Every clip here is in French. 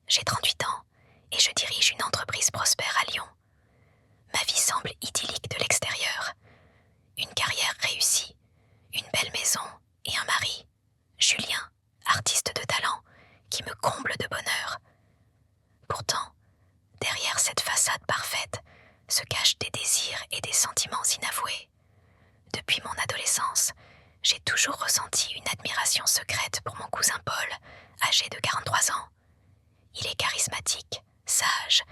J'ai 38 ans et je dirige une entreprise prospère à Lyon. Ma vie semble idyllique de l'extérieur. Une carrière réussie, une belle maison et un mari, Julien, artiste de talent, qui me comble de bonheur. Pourtant, derrière cette façade parfaite se cachent des désirs et des sentiments inavoués. Depuis mon adolescence, j'ai toujours ressenti une admiration secrète pour mon cousin Paul, âgé de 43 ans. Il est charismatique, sage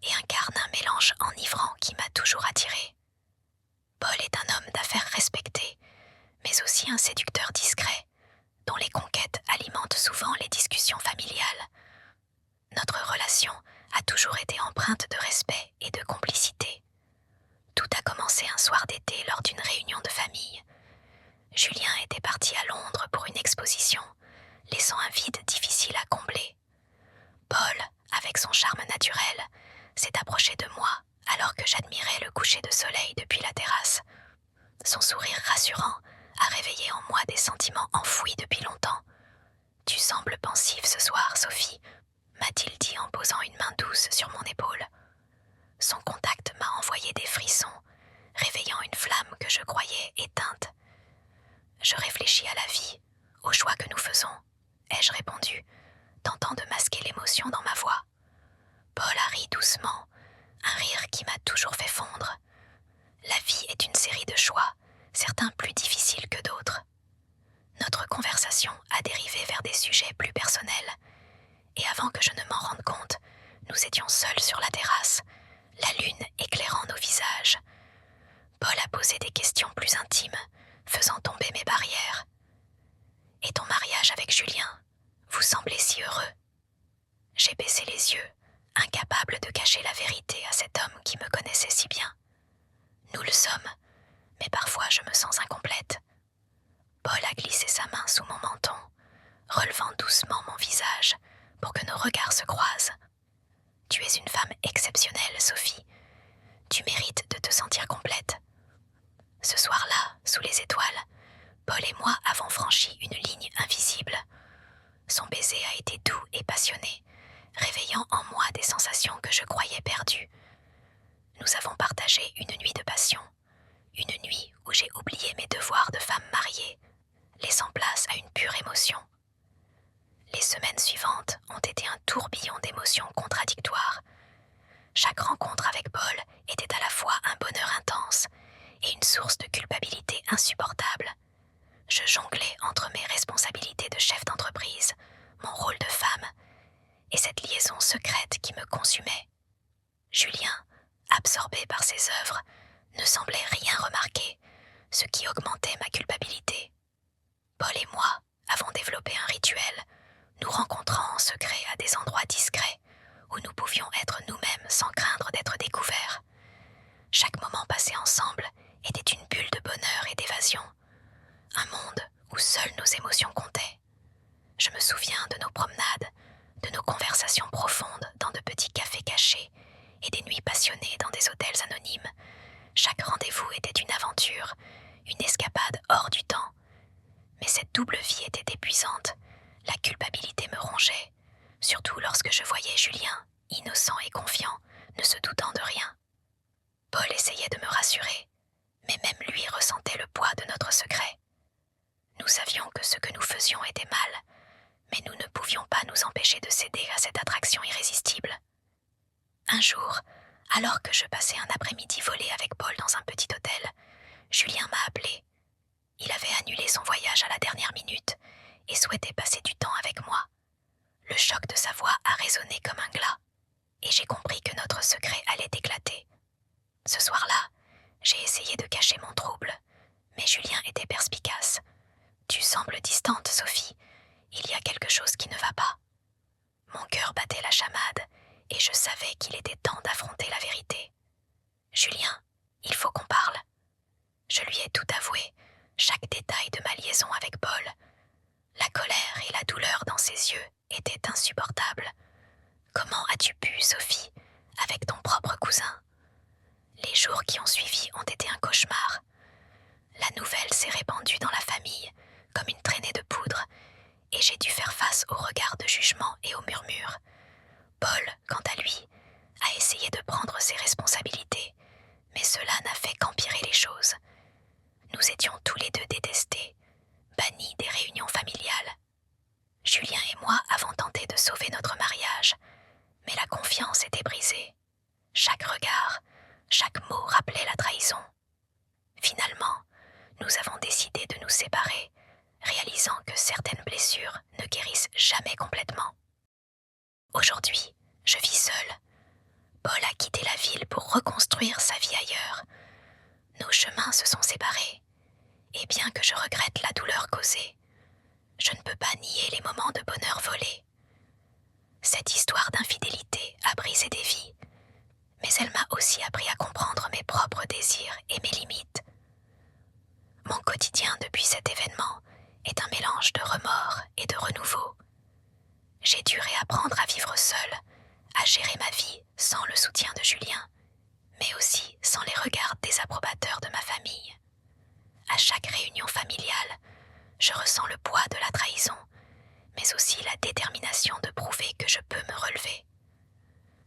et incarne un mélange enivrant qui m'a toujours attiré. Paul est un homme d'affaires respecté, mais aussi un séducteur discret, dont les conquêtes alimentent souvent les discussions familiales. Notre relation a toujours été empreinte de respect et de complicité. Tout a commencé un soir d'été lors d'une réunion de famille. Julien était parti à Londres pour une exposition, laissant un vide difficile à combler. Paul, avec son charme naturel, s'est approché de moi alors que j'admirais le coucher de soleil depuis la terrasse. Son sourire rassurant a réveillé en moi des sentiments enfouis depuis longtemps. « Tu sembles pensive ce soir, Sophie », m'a-t-il dit en posant une main douce sur mon épaule. Son contact m'a envoyé des frissons, réveillant une flamme que je croyais éteinte. Je réfléchis à la vie, aux choix que nous faisons, ai-je répondu, tentant de masquer l'émotion dans ma voix. Paul a ri doucement, un rire qui m'a toujours fait fondre. La vie est une série de choix, certains plus difficiles que d'autres. Notre conversation a dérivé vers des sujets plus personnels, et avant que je ne m'en rende compte, nous étions seuls sur la terrasse, la lune éclairant nos visages. Paul a posé des questions plus intimes, faisant tomber mes barrières. « Et ton mariage avec Julien, vous semblez si heureux ?» J'ai baissé les yeux, incapable de cacher la vérité à cet homme qui me connaissait si bien. Nous le sommes, mais parfois je me sens incomplète. Paul a glissé sa main sous mon menton, relevant doucement mon visage pour que nos regards se croisent. « Tu es une femme exceptionnelle, Sophie. Tu mérites de te sentir complète. » Ce soir-là, sous les étoiles, Paul et moi avons franchi une ligne invisible. Son baiser a été doux et passionné, réveillant en moi des sensations que je croyais perdues. Nous avons partagé une nuit de passion, une nuit où j'ai oublié mes devoirs de femme mariée, laissant place à une pure émotion. Les semaines suivantes ont été un tourbillon d'émotions contradictoires. Chaque rencontre avec Paul était à la fois un bonheur intense et une source de culpabilité insupportable. Je jonglais entre mes responsabilités de chef d'entreprise, mon rôle de femme, et cette liaison secrète qui me consumait. Julien, absorbé par ses œuvres, ne semblait rien remarquer, ce qui augmentait ma culpabilité. Paul et moi avons développé un rituel, nous rencontrant en secret à des endroits discrets, où nous pouvions être nous-mêmes sans craindre d'être découverts. Chaque moment passé ensemble était une bulle de bonheur et d'évasion, un monde où seules nos émotions comptaient. Je me souviens de nos promenades, de nos conversations profondes dans de petits cafés cachés et des nuits passionnées dans des hôtels anonymes. Chaque rendez-vous était une aventure, une escapade hors du temps. Mais cette double vie était épuisante. La culpabilité me rongeait, surtout lorsque je voyais Julien, innocent et confiant, ne se doutant de rien. Paul essayait de me rassurer, mais même lui ressentait le poids de notre secret. Nous savions que ce que nous faisions était mal, mais nous ne pouvions pas nous empêcher de céder à cette attraction irrésistible. Un jour, alors que je passais un après-midi volé avec Paul dans un petit hôtel, Julien m'a appelé. Il avait annulé son voyage à la dernière minute et souhaitait passer du temps avec moi. Le choc de sa voix a résonné comme un glas, et j'ai compris que notre secret allait éclater. Ce soir-là, j'ai essayé de cacher mon trouble, mais Julien était perspicace. « Tu sembles distante, Sophie. Il y a quelque chose qui ne va pas. » Mon cœur battait la chamade, et je savais qu'il était temps d'affronter la vérité. « Julien, il faut qu'on parle. » Je lui ai tout avoué, chaque détail de ma liaison avec Paul. La colère et la douleur dans ses yeux étaient insupportables. « Comment as-tu pu, Sophie, avec ton propre cousin ?» Les jours qui ont suivi ont été un cauchemar. La nouvelle s'est répandue dans la famille, comme une traînée de poudre, et j'ai dû faire face aux regards de jugement et aux murmures. Paul, quant à lui, a essayé de prendre ses responsabilités, mais cela n'a fait qu'empirer les choses. Nous étions tous les deux détestés, bannis des réunions familiales. Julien et moi avons tenté de sauver notre mariage, mais la confiance était brisée. Chaque regard, chaque mot rappelait la trahison. Finalement, nous avons décidé de nous séparer, réalisant que certaines blessures ne guérissent jamais complètement. Aujourd'hui, je vis seule. Paul a quitté la ville pour reconstruire sa vie ailleurs. Nos chemins se sont séparés, et bien que je regrette la douleur causée, je ne peux pas nier les moments de bonheur volés. Cette histoire d'infidélité a brisé des vies, mais elle m'a aussi appris à comprendre mes propres désirs et mes limites. Mon quotidien depuis cet événement est un mélange de remords et de renouveau. J'ai dû réapprendre à vivre seule, à gérer ma vie sans le soutien de Julien, mais aussi sans les regards désapprobateurs de ma famille. À chaque réunion familiale, je ressens le poids de la trahison, mais aussi la détermination de prouver que je peux me relever.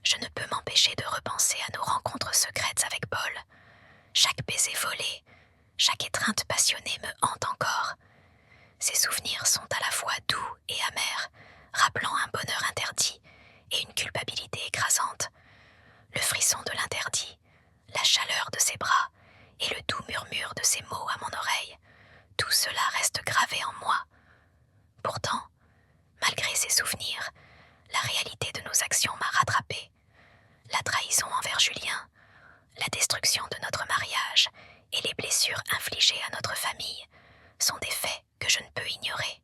Je ne peux m'empêcher de repenser à nos rencontres secrètes avec Paul. Chaque baiser volé, chaque étreinte passionnée me hante encore. Ces souvenirs sont à la fois doux et amers, rappelant un bonheur interdit et une culpabilité écrasante. Le frisson de l'interdit, la chaleur de ses bras et le doux murmure de ses mots à mon oreille, tout cela reste gravé en moi. Pourtant, malgré ces souvenirs, la réalité de nos actions m'a rattrapée. La trahison envers Julien, la destruction de notre mariage et les blessures infligées à notre famille sont des faits que je ne peux ignorer.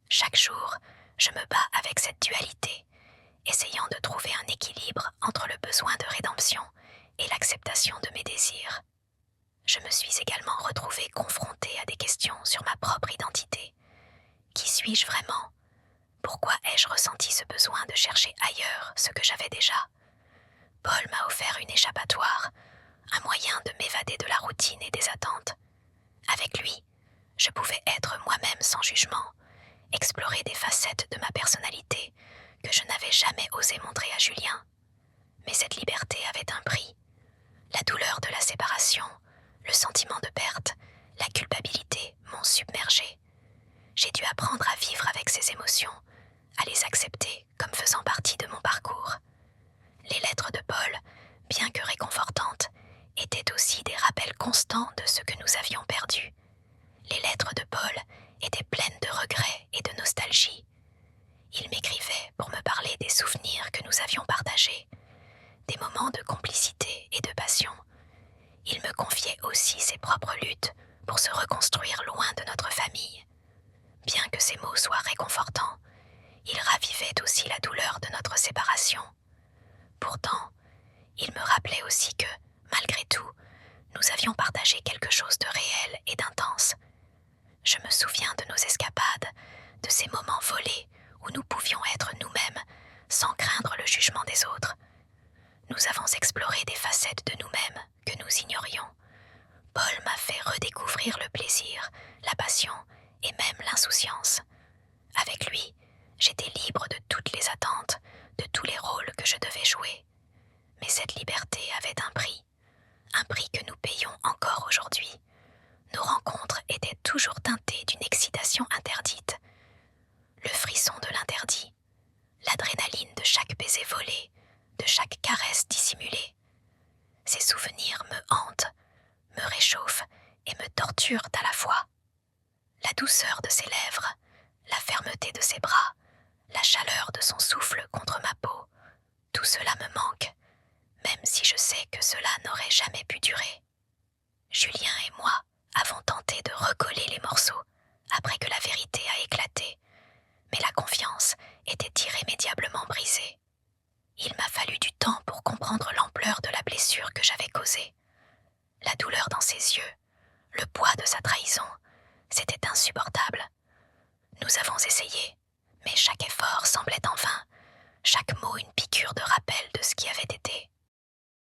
Chaque jour, je me bats avec cette dualité, essayant de trouver un équilibre entre le besoin de rédemption et l'acceptation de mes désirs. Je me suis également retrouvée confrontée à des questions sur ma propre identité. Qui suis-je vraiment ? Pourquoi ai-je ressenti ce besoin de chercher ailleurs ce que j'avais déjà ? Paul m'a offert une échappatoire, un moyen de m'évader de la routine et des attentes. Avec lui, je pouvais être moi-même sans jugement, explorer des facettes de ma personnalité que je n'avais jamais osé montrer à Julien. Mais cette liberté avait un prix. La douleur de la séparation, le sentiment de perte, la culpabilité m'ont submergée. J'ai dû apprendre à vivre avec ces émotions, à les accepter comme faisant partie de mon parcours. Les lettres de Paul, bien que réconfortantes, étaient aussi des rappels constants de ce que nous avions perdu. Les lettres de Paul étaient pleines de regrets et de nostalgie. Il m'écrivait pour me parler des souvenirs que nous avions partagés, des moments de complicité et de passion. Il me confiait aussi ses propres luttes pour se reconstruire loin de notre famille. Bien que ces mots soient réconfortants, ils ravivaient aussi la douleur de notre séparation. Pourtant, il me rappelait aussi que, malgré tout, nous avions partagé quelque chose de réel et d'intense. Je me souviens de nos escapades, de ces moments volés où nous pouvions être nous-mêmes, sans craindre le jugement des autres. Nous avons exploré des facettes de nous-mêmes que nous ignorions. Paul m'a fait redécouvrir le plaisir, la passion et même l'insouciance. Avec lui, j'étais libre de toutes les attentes, de tous les rôles que je devais jouer. Mais cette liberté avait un prix que nous payons encore aujourd'hui. Nos rencontres étaient toujours teintées d'une excitation interdite. Le frisson de l'interdit, l'adrénaline de chaque baiser volé, de chaque caresse dissimulée. Ces souvenirs me hantent, me réchauffent et me torturent à la fois. La douceur de ses lèvres, la fermeté de ses bras, la chaleur de son souffle contre ma peau, tout cela me manque, même si je sais que cela n'aurait jamais pu durer. Julien et moi avons tenté de recoller les morceaux après que la vérité a éclaté, mais la confiance était irrémédiablement brisée. Il m'a fallu du temps pour comprendre l'ampleur de la blessure que j'avais causée. La douleur dans ses yeux, le poids de sa trahison, c'était insupportable. Nous avons essayé, mais chaque effort semblait en vain, chaque mot une piqûre de rappel de ce qui avait été.